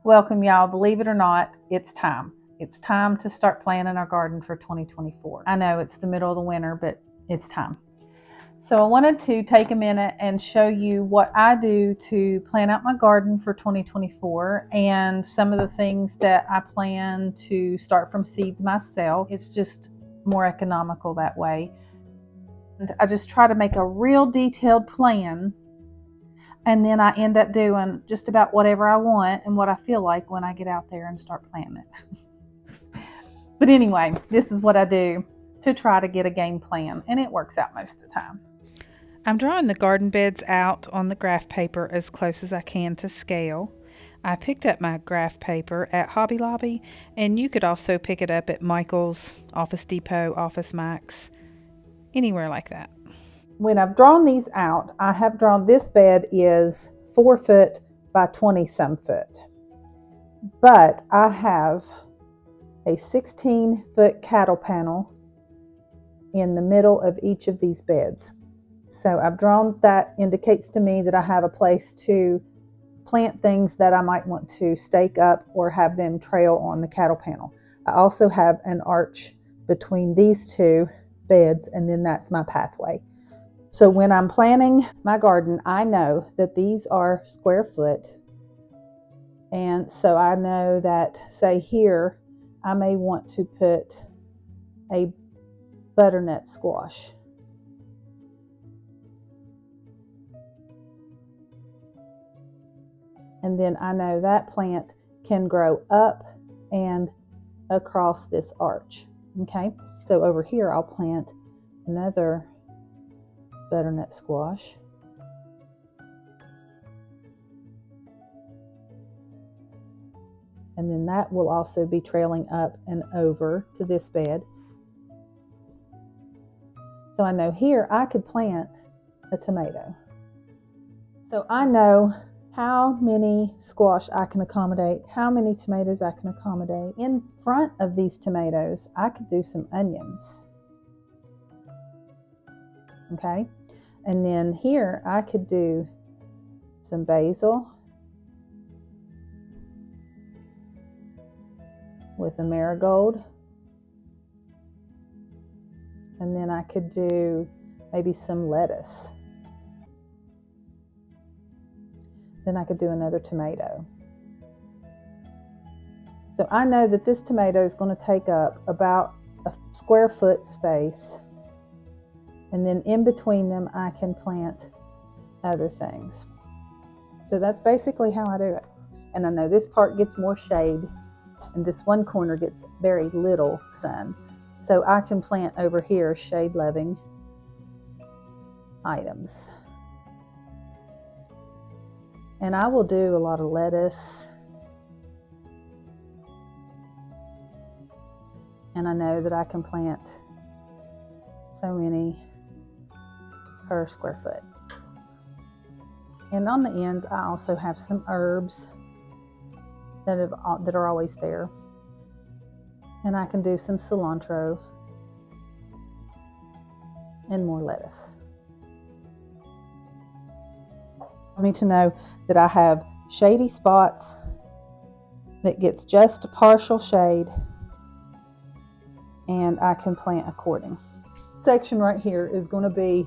Welcome, y'all. Believe it or not, it's time. It's time to start planning our garden for 2024. I know it's the middle of the winter, but it's time. So I wanted to take a minute and show you what I do to plan out my garden for 2024 and some of the things that I plan to start from seeds myself. It's just more economical that way. And I just try to make a real detailed plan, and then I end up doing just about whatever I want and what I feel like when I get out there and start planting it. But anyway, this is what I do to try to get a game plan, and it works out most of the time. I'm drawing the garden beds out on the graph paper as close as I can to scale. I picked up my graph paper at Hobby Lobby, and you could also pick it up at Michael's, Office Depot, Office Max, anywhere like that. When I've drawn these out, I have drawn this bed is 4 foot by 20 some foot. But I have a 16-foot cattle panel in the middle of each of these beds. So I've drawn that, indicates to me that I have a place to plant things that I might want to stake up or have them trail on the cattle panel. I also have an arch between these two beds, and then that's my pathway. So when I'm planning my garden, I know that these are square foot. And so I know that, say here, I may want to put a butternut squash. And then I know that plant can grow up and across this arch. Okay, so over here I'll plant another butternut squash. And then that will also be trailing up and over to this bed. So I know here I could plant a tomato. So I know how many squash I can accommodate, how many tomatoes I can accommodate. In front of these tomatoes, I could do some onions. Okay, and then here I could do some basil with a marigold, and then I could do maybe some lettuce. Then I could do another tomato. So I know that this tomato is going to take up about a square foot space. And then in between them, I can plant other things. So that's basically how I do it. And I know this part gets more shade, and this one corner gets very little sun. So I can plant over here shade-loving items. And I will do a lot of lettuce. And I know that I can plant so many per square foot. And on the ends, I also have some herbs that are always there. And I can do some cilantro and more lettuce. Me to know that I have shady spots that gets just a partial shade, and I can plant according. This section right here is going to be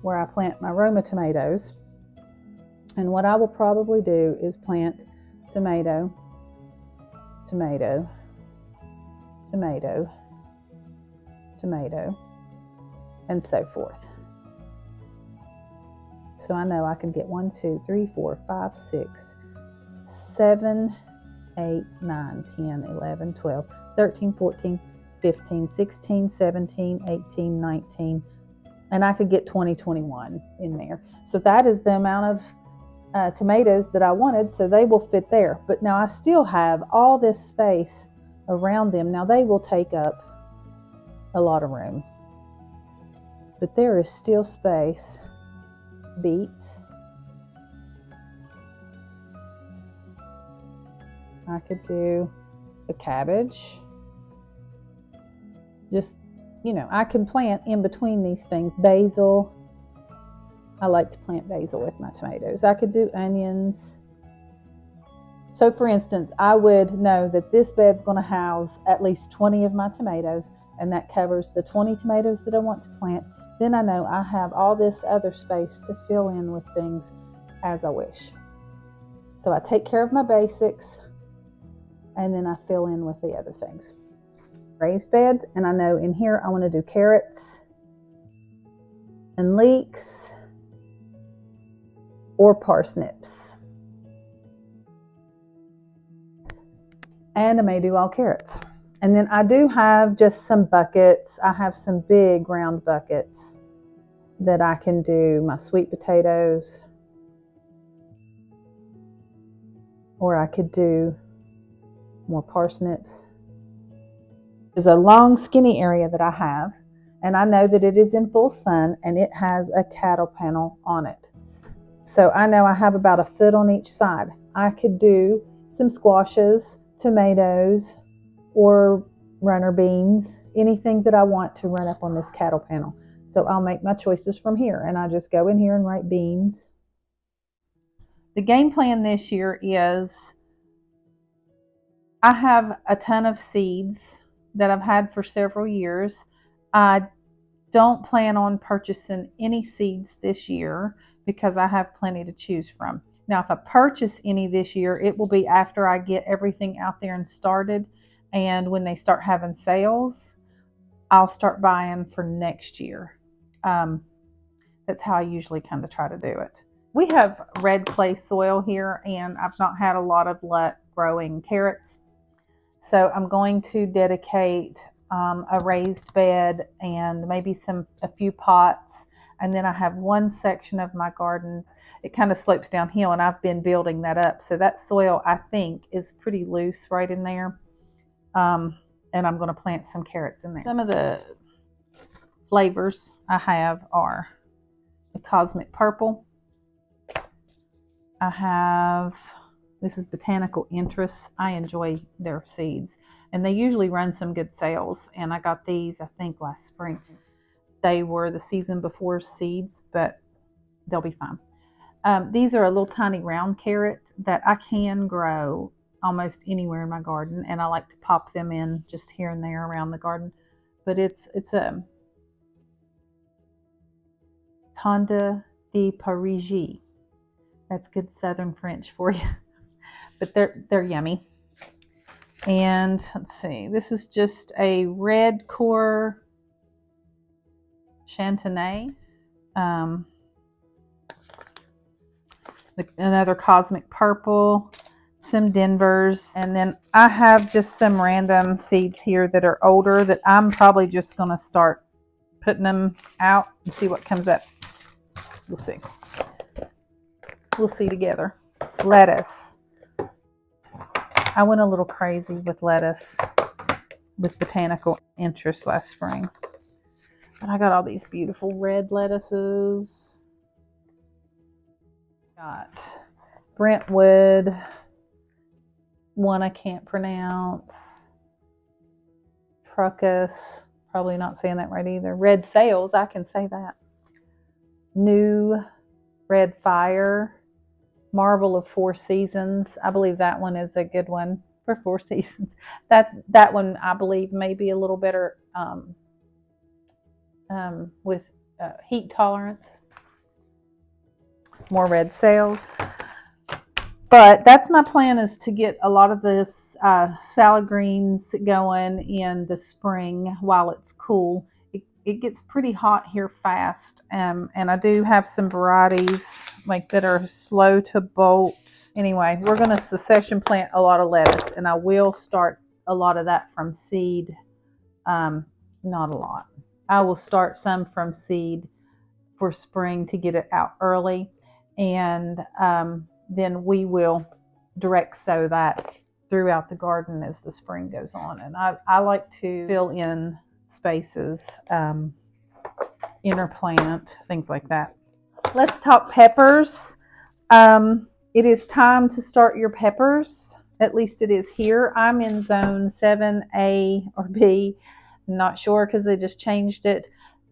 where I plant my Roma tomatoes, and what I will probably do is plant tomato, tomato, tomato, tomato, and so forth. So I know I can get 1, 2, 3, 4, 5, 6, 7, 8, 9, 10, 11, 12, 13, 14, 15, 16, 17, 18, 19, and I could get 20, 21 in there. So that is the amount of tomatoes that I wanted, so they will fit there. But now I still have all this space around them. Now they will take up a lot of room, but there is still space. Beets. I could do a cabbage. Just, you know, I can plant in between these things. Basil. I like to plant basil with my tomatoes. I could do onions, So for instance, I would know that this bed's going to house at least 20 of my tomatoes, and that covers the 20 tomatoes that I want to plant. Then I know I have all this other space to fill in with things as I wish. So I take care of my basics, and then I fill in with the other things. Raised bed, and I know in here I want to do carrots and leeks or parsnips. And I may do all carrots. And then I do have just some buckets. I have some big round buckets that I can do my sweet potatoes, or I could do more parsnips. There's a long skinny area that I have, and I know that it is in full sun and it has a cattle panel on it. So I know I have about a foot on each side. I could do some squashes, tomatoes, or runner beans, anything that I want to run up on this cattle panel. So I'll make my choices from here, and I just go in here and write beans. The game plan this year is I have a ton of seeds that I've had for several years. I don't plan on purchasing any seeds this year because I have plenty to choose from. Now, if I purchase any this year, it will be after I get everything out there and started. And when they start having sales, I'll start buying for next year. That's how I usually kind of try to do it. We have red clay soil here, and I've not had a lot of luck growing carrots. So I'm going to dedicate a raised bed and maybe a few pots. And then I have one section of my garden. It kind of slopes downhill, and I've been building that up. So that soil, I think, is pretty loose right in there. And I'm going to plant some carrots in there. Some of the flavors I have are the cosmic purple. I have, this is botanical interest. I enjoy their seeds, and they usually run some good sales. And I got these, I think, last spring. They were the season before seeds, but they'll be fine. These are a little tiny round carrot that I can grow almost anywhere in my garden, and I like to pop them in just here and there around the garden. But it's a Tanda de Paris. That's good Southern French for you. But they're yummy. And let's see, this is just a red core Chantenay. Another cosmic purple, some Denvers, and then I have just some random seeds here that are older that I'm probably just going to start putting them out and see what comes up. We'll see. We'll see together. Lettuce. I went a little crazy with lettuce with botanical interest last spring. And I got all these beautiful red lettuces. Got Brentwood, one I can't pronounce, Truckus, probably not saying that right either. Red Sails, I can say that. New Red Fire, Marvel of Four Seasons. I believe that one is a good one for 4 seasons. That one I believe may be a little better with heat tolerance. More red sails. But that's my plan, is to get a lot of this salad greens going in the spring while it's cool. It gets pretty hot here fast, and I do have some varieties like that are slow to bolt. Anyway, we're going to succession plant a lot of lettuce, and I will start a lot of that from seed. Not a lot. I will start some from seed for spring to get it out early, and then we will direct sow that throughout the garden as the spring goes on. And I like to fill in spaces, interplant, things like that. Let's talk peppers. It is time to start your peppers. At least it is here. I'm in zone 7A or B. I'm not sure because they just changed it.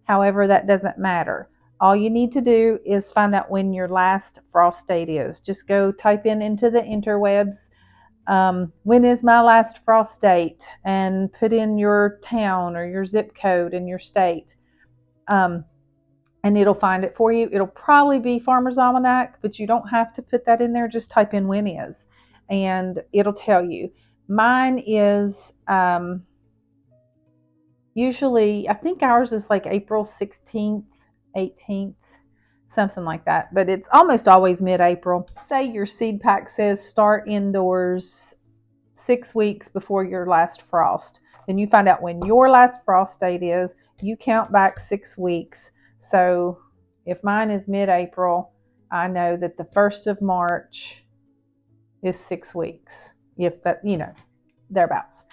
However, that doesn't matter. All you need to do is find out when your last frost date is. Just go type into the interwebs When is my last frost date, and put in your town or your zip code and your state. And it'll find it for you. It'll probably be Farmer's Almanac, but you don't have to put that in there. Just type in when is, and it'll tell you. Mine is usually, I think ours is like April 16th, 18th, something like that. But it's almost always mid-April. Say your seed pack says start indoors 6 weeks before your last frost. Then you find out when your last frost date is. You count back 6 weeks. So if mine is mid-April, I know that the 1st of March is 6 weeks. If that, thereabouts.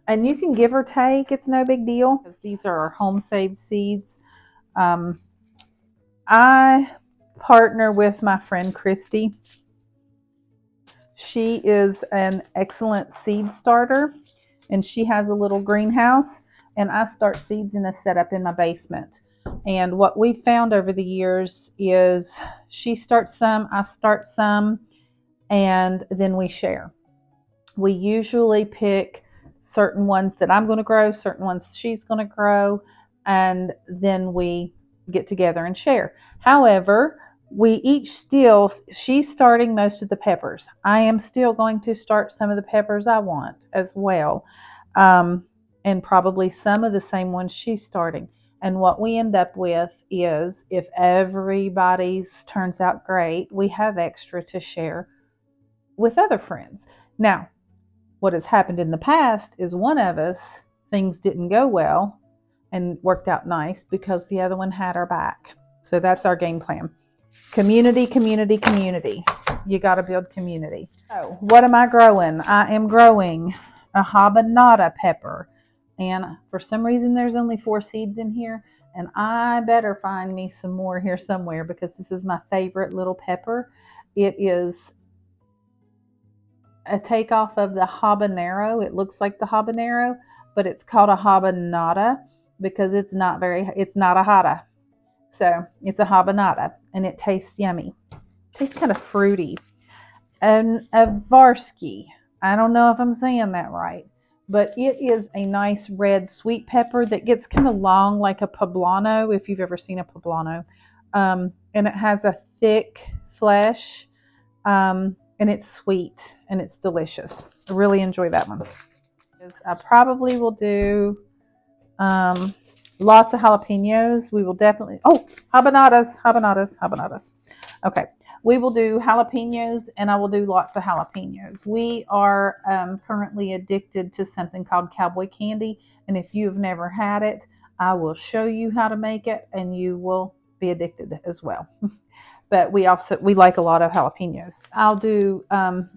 And you can give or take. It's no big deal, because these are our home-saved seeds. I partner with my friend Christy. She is an excellent seed starter, and she has a little greenhouse, and I start seeds in a setup in my basement. And what we've found over the years is she starts some, I start some, and then we share. We usually pick certain ones that I'm going to grow, certain ones she's going to grow, and then we get together and share. However, we each she's starting most of the peppers. I am still going to start some of the peppers I want as well, and probably some of the same ones she's starting. And what we end up with is, if everybody's turns out great, we have extra to share with other friends. Now, what has happened in the past is one of us, things didn't go well and worked out nice because the other one had our back. So that's our game plan. Community, community, community. You got to build community. So what am I growing? I am growing a habanada pepper. And for some reason, there's only 4 seeds in here. And I better find me some more here somewhere, because this is my favorite little pepper. It is a takeoff of the habanero. It looks like the habanero, but it's called a habanada because it's not a hada. So it's a habanada, and it tastes yummy. It tastes kind of fruity. And a varsky. I don't know if I'm saying that right, but it is a nice red sweet pepper that gets kind of long, like a poblano, if you've ever seen a poblano. And it has a thick flesh, and it's sweet, and it's delicious. I really enjoy that one. I probably will do lots of jalapenos. We will definitely, habanadas. Okay. We will do jalapenos, and I will do lots of jalapenos. We are currently addicted to something called cowboy candy. And if you've never had it, I will show you how to make it, and you will be addicted as well. But we like a lot of jalapenos. I'll do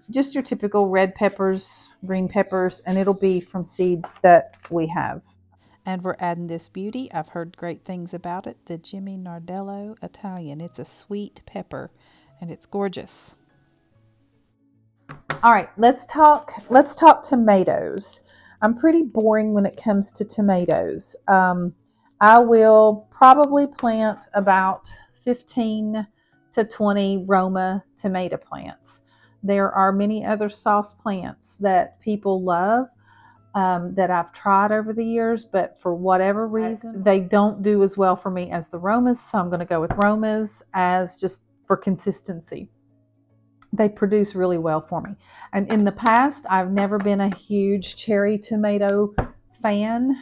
just your typical red peppers, green peppers, and it'll be from seeds that we have. And we're adding this beauty. I've heard great things about it. The Jimmy Nardello Italian. It's a sweet pepper, and it's gorgeous. All right, let's talk tomatoes. I'm pretty boring when it comes to tomatoes. I will probably plant about 15 to 20 Roma tomato plants. There are many other sauce plants that people love, that I've tried over the years, but for whatever reason, they don't do as well for me as the Romas. So I'm going to go with Romas as just for consistency. They produce really well for me. And in the past, I've never been a huge cherry tomato fan,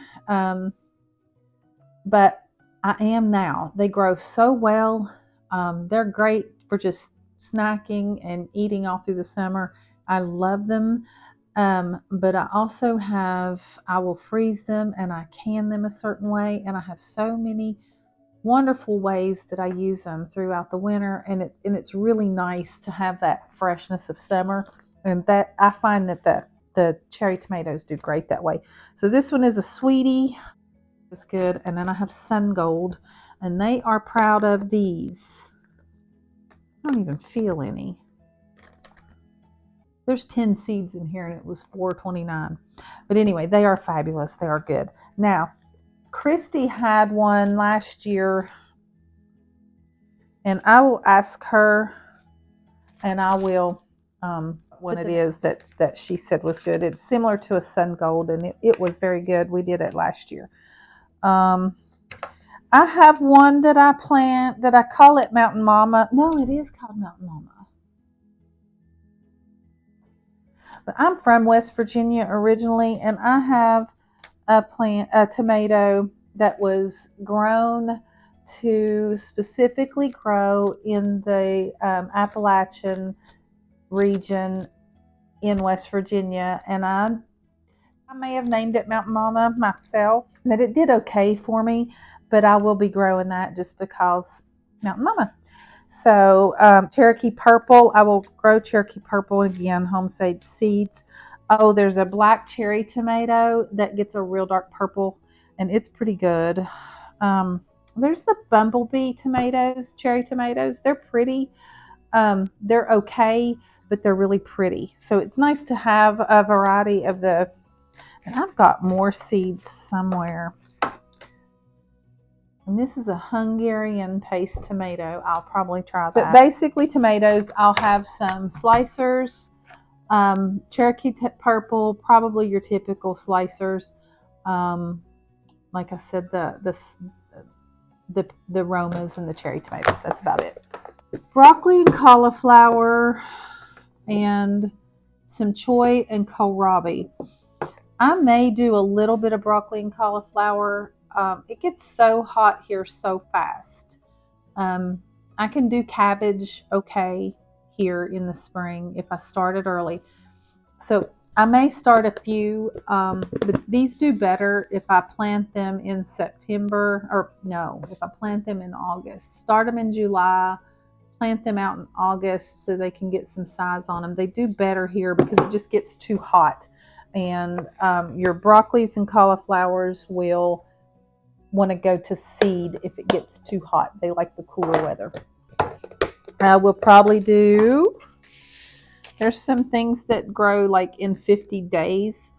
but I am now. They grow so well. They're great for just snacking and eating all through the summer. I love them. But I also I will freeze them, and I can them a certain way. And I have so many wonderful ways that I use them throughout the winter. And it's really nice to have that freshness of summer. And that I find that the cherry tomatoes do great that way. So this one is a sweetie. It's good. And then I have Sun Gold, and they are proud of these. I don't even feel any. There's 10 seeds in here, and it was $4.29. But anyway, they are fabulous. They are good. Now, Christy had one last year, and I will ask her, and I will one it is that she said was good. It's similar to a Sun Gold, and it was very good. We did it last year. I have one that I plant that I call it Mountain Mama. No, it is called Mountain Mama. But I'm from West Virginia originally, and I have a tomato that was grown to specifically grow in the Appalachian region in West Virginia, and I may have named it Mountain Mama myself. That it did okay for me, but I will be growing that just because Mountain Mama. So Cherokee Purple, I will grow Cherokee Purple again, homemade seeds. Oh, there's a black cherry tomato that gets a real dark purple, and it's pretty good. There's the bumblebee tomatoes, cherry tomatoes. They're pretty. They're okay, but they're really pretty. So it's nice to have a variety of the, and I've got more seeds somewhere. And this is a Hungarian paste tomato. I'll probably try that. But basically tomatoes, I'll have some slicers, Cherokee Purple, probably your typical slicers. Like I said, the Romas and the cherry tomatoes. That's about it. Broccoli and cauliflower and some choy and kohlrabi. I may do a little bit of broccoli and cauliflower. It gets so hot here so fast. I can do cabbage okay here in the spring if I started early. So I may start a few, but these do better if I plant them in September, or no, if I plant them in August. Start them in July, plant them out in August so they can get some size on them. They do better here because it just gets too hot. And your broccolis and cauliflowers will want to go to seed if it gets too hot. They like the cooler weather. We'll probably do, there's some things that grow like in 50 days,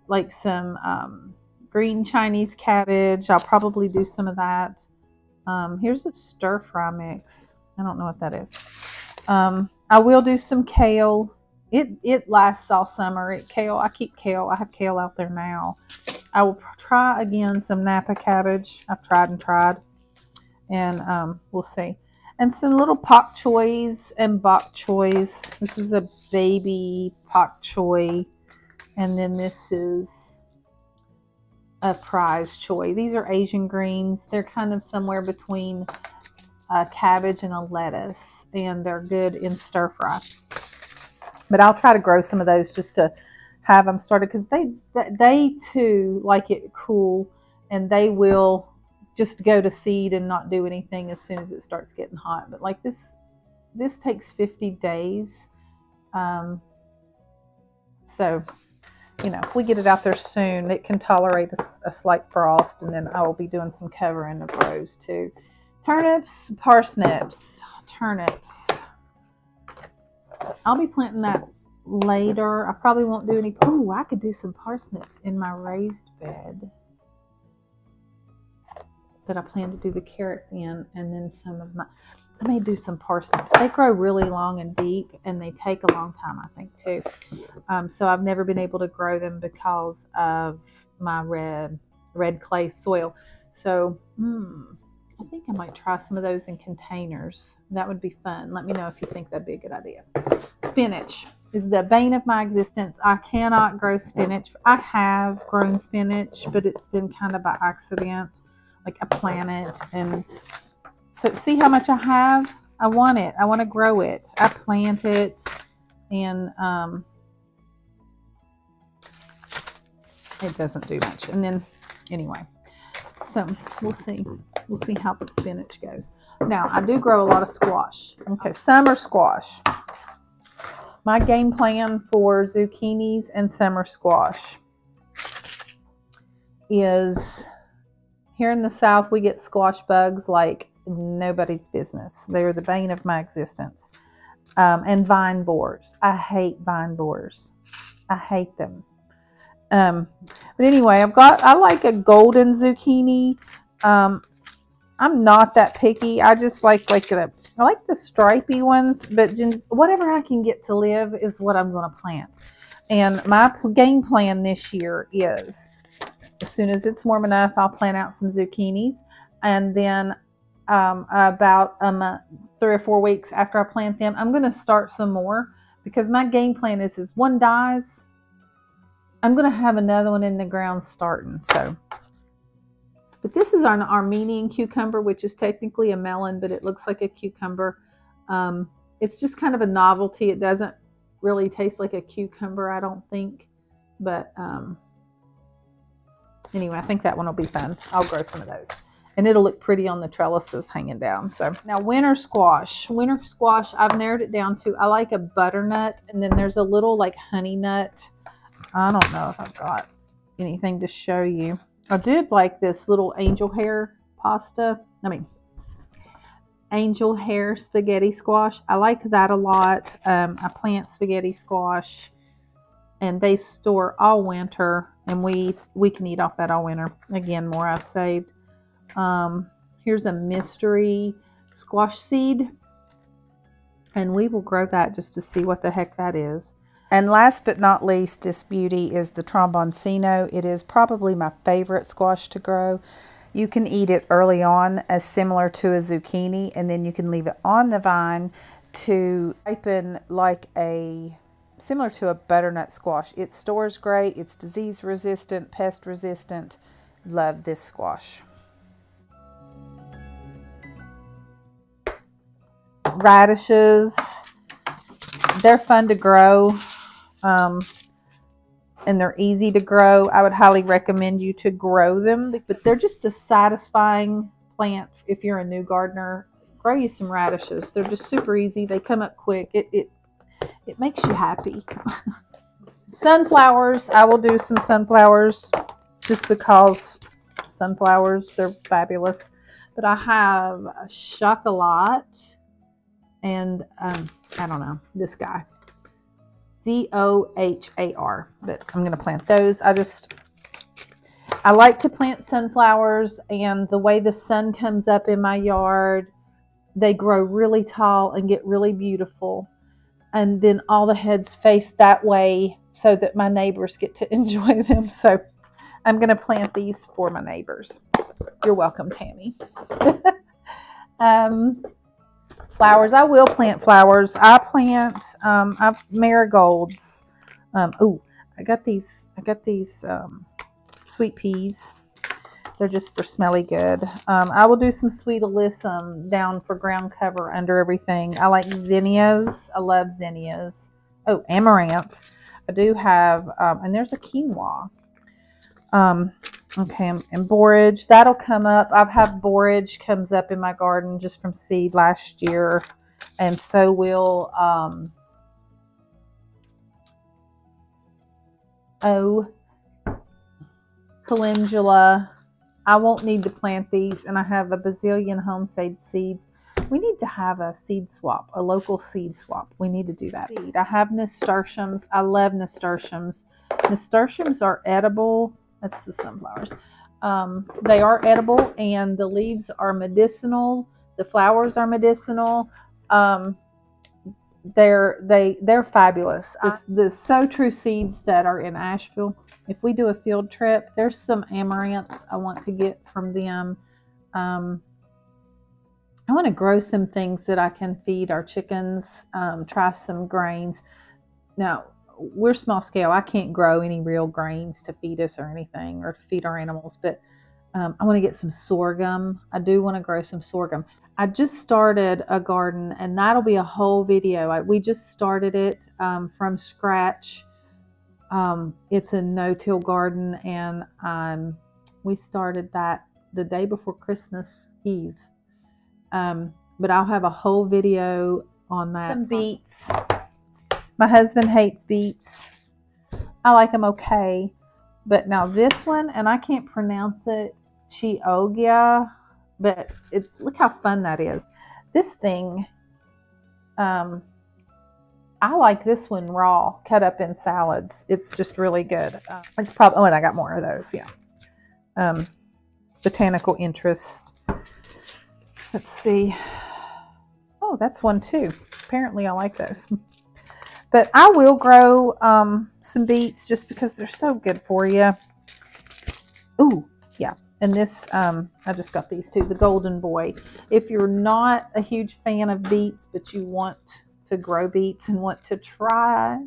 like some green Chinese cabbage. I'll probably do some of that. Here's a stir fry mix. I don't know what that is. I will do some kale. It lasts all summer. Kale, I keep kale. I have kale out there now. I will try again some Napa cabbage. I've tried and tried, and we'll see. And some little pak choys and bok choys. This is a baby pak choy, and then this is a prize choy. These are Asian greens. They're kind of somewhere between a cabbage and a lettuce, and they're good in stir fry. But I'll try to grow some of those just to have them started, because they too like it cool, and they will just go to seed and not do anything as soon as it starts getting hot. But like this takes 50 days. So, you know, if we get it out there soon, it can tolerate a slight frost, and then I will be doing some covering of rows too. Turnips, parsnips, turnips. I'll be planting that later. I probably won't do any. Ooh, I could do some parsnips in my raised bed that I plan to do the carrots in, and then some of my, I may do some parsnips. They grow really long and deep, and they take a long time, I think, too. So I've never been able to grow them because of my red clay soil. So, I think I might try some of those in containers. That would be fun. Let me know if you think that'd be a good idea. Spinach is the bane of my existence. I cannot grow spinach. I have grown spinach, but it's been kind of by accident. Like I plant it, and so see how much I have? I want it. I want to grow it. I plant it, and it doesn't do much. And then anyway, so we'll see. We'll see how the spinach goes. Now, I do grow a lot of squash. Okay, summer squash. My game plan for zucchinis and summer squash is, here in the South, we get squash bugs like nobody's business. They're the bane of my existence. And vine borers. I hate vine borers. I hate them. But anyway, I like a golden zucchini. I'm not that picky. I just like I like the stripy ones, but just whatever I can get to live is what I'm going to plant. And my game plan this year is, as soon as it's warm enough, I'll plant out some zucchinis, and then about 3 or 4 weeks after I plant them, I'm going to start some more, because my game plan is one dies, I'm going to have another one in the ground starting. So, but this is an Armenian cucumber, which is technically a melon, but it looks like a cucumber. It's just kind of a novelty. It doesn't really taste like a cucumber, I don't think. But anyway, I think that one will be fun. I'll grow some of those. And it'll look pretty on the trellises hanging down. So now winter squash. Winter squash, I've narrowed it down to, I like a butternut, and then there's a little like honey nut. I don't know if I've got anything to show you. I did like this little angel hair pasta. Angel hair spaghetti squash. I like that a lot. I plant spaghetti squash, and they store all winter, and we can eat off that all winter. Again, more I've saved. Here's a mystery squash seed, and we will grow that just to see what the heck that is. And last but not least, this beauty is the tromboncino. It is probably my favorite squash to grow. You can eat it early on as similar to a zucchini, and then you can leave it on the vine to ripen like similar to a butternut squash. It stores great. It's disease resistant, pest resistant. Love this squash. Radishes, they're fun to grow. And they're easy to grow. I would highly recommend you to grow them, but they're just a satisfying plant. If you're a new gardener, grow you some radishes. They're just super easy. They come up quick. It makes you happy. Sunflowers, I will do some sunflowers just because sunflowers, they're fabulous. But I have a chocolat and I don't know, this guy. Zohar, but I'm going to plant those. I like to plant sunflowers, and the way the sun comes up in my yard, they grow really tall and get really beautiful. And then all the heads face that way so that my neighbors get to enjoy them. So I'm going to plant these for my neighbors. You're welcome, Tammy. Flowers, I will plant flowers. I plant marigolds. Oh, I got these sweet peas. They're just for smelly good. I will do some sweet alyssum down for ground cover under everything. I like zinnias. I love zinnias. Oh, amaranth. I do have, and there's a quinoa. Okay, and borage, that'll come up. I've had borage comes up in my garden just from seed last year, and so will calendula. I won't need to plant these, and I have a bazillion homemade seeds. We need to have a seed swap, a local seed swap. We need to do that. I have nasturtiums. I love nasturtiums. Nasturtiums are edible. That's the sunflowers. They are edible, and the leaves are medicinal. The flowers are medicinal. They're fabulous. It's the So True seeds that are in Asheville. If we do a field trip, there's some amaranths I want to get from them. I want to grow some things that I can feed our chickens. Try some grains. Now, we're small scale. I can't grow any real grains to feed us or anything, or to feed our animals, but I want to get some sorghum. I do want to grow some sorghum. I just started a garden, and that'll be a whole video. We just started it from scratch. It's a no-till garden, and we started that the day before Christmas Eve. But I'll have a whole video on that. Some beets. My husband hates beets. I like them okay. But now this one, and I can't pronounce it, Chioggia, but look how fun that is. This thing, I like this one raw, cut up in salads. It's just really good. It's probably, oh, and I got more of those, yeah. Botanical interest. Let's see. Oh, that's one too. Apparently I like those. But I will grow some beets just because they're so good for you. Ooh, yeah. And this, I just got these too, the Golden Boy. If you're not a huge fan of beets, but you want to grow beets and want to try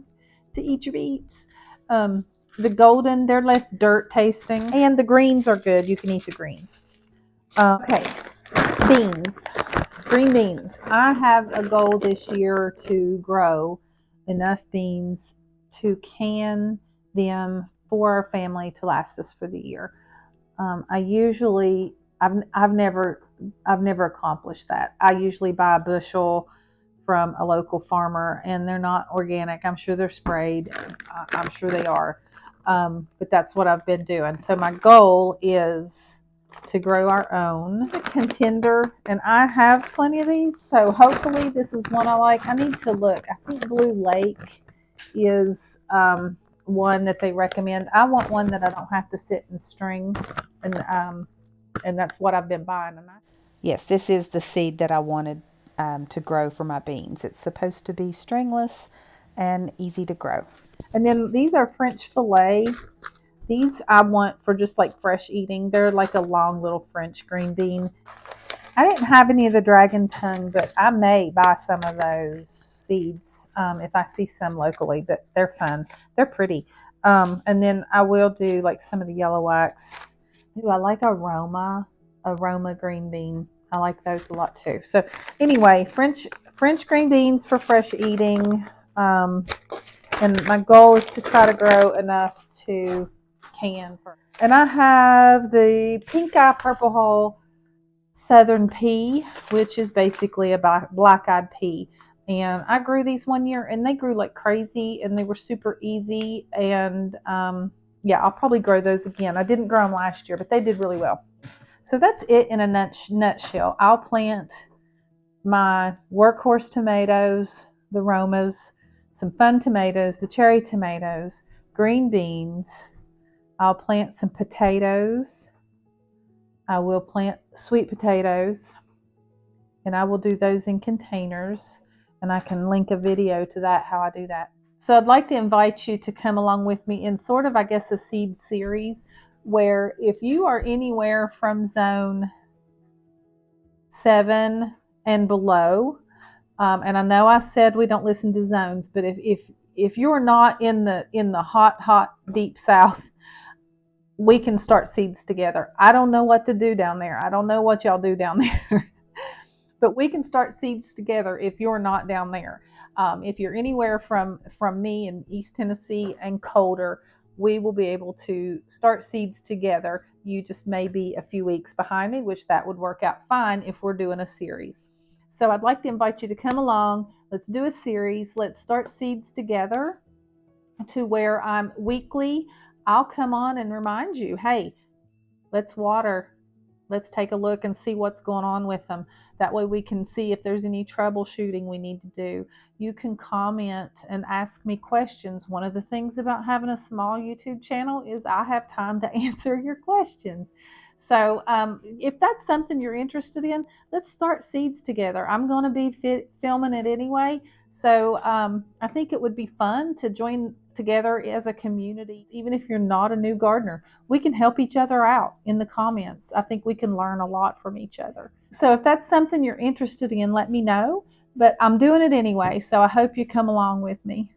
to eat your beets, the golden, they're less dirt tasting. And the greens are good. You can eat the greens. Okay, beans. Green beans. I have a goal this year to grow enough beans to can them for our family to last us for the year. I've never accomplished that. I usually buy a bushel from a local farmer, and they're not organic. I'm sure they're sprayed. I'm sure they are, but that's what I've been doing. So my goal is to grow our own contender, and I have plenty of these. So hopefully this is one I like. I need to look. I think Blue Lake is one that they recommend. I want one that I don't have to sit and string, and that's what I've been buying. Yes, this is the seed that I wanted to grow for my beans. It's supposed to be stringless and easy to grow. And then these are French fillet. These I want for just like fresh eating. They're like a long little French green bean. I didn't have any of the dragon tongue, but I may buy some of those seeds if I see some locally. But they're fun. They're pretty. And then I will do like some of the yellow wax. Ooh, I like aroma green bean. I like those a lot too. So anyway, French green beans for fresh eating. And my goal is to try to grow enough to can. And I have the pink eye purple hull southern pea, which is basically a black-eyed pea. And I grew these one year, and they grew like crazy, and they were super easy. And yeah, I'll probably grow those again. I didn't grow them last year, but they did really well. So that's it in a nutshell. I'll plant my workhorse tomatoes, the Romas, some fun tomatoes, the cherry tomatoes, green beans. I'll plant some potatoes. I will plant sweet potatoes, and I will do those in containers, and I can link a video to that, how I do that. So I'd like to invite you to come along with me in sort of, I guess, a seed series where if you are anywhere from zone 7 and below, and I know I said we don't listen to zones, but if you're not in the hot deep south, we can start seeds together. I don't know what to do down there. I don't know what y'all do down there, but we can start seeds together if you're not down there. If you're anywhere from me in East Tennessee and colder, we will be able to start seeds together. You just may be a few weeks behind me, which that would work out fine if we're doing a series. So I'd like to invite you to come along. Let's do a series. Let's start seeds together to where I'm weekly. I'll come on and remind you, hey, let's water. Let's take a look and see what's going on with them. That way we can see if there's any troubleshooting we need to do. You can comment and ask me questions. One of the things about having a small YouTube channel is I have time to answer your questions. So if that's something you're interested in, let's start seeds together. I'm going to be filming it anyway. So I think it would be fun to join together as a community. Even if you're not a new gardener, we can help each other out in the comments. I think we can learn a lot from each other. So if that's something you're interested in, let me know. But I'm doing it anyway, so I hope you come along with me.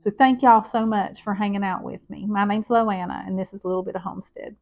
So thank y'all so much for hanging out with me. My name's Loanna, and this is A Little Bit of Homestead.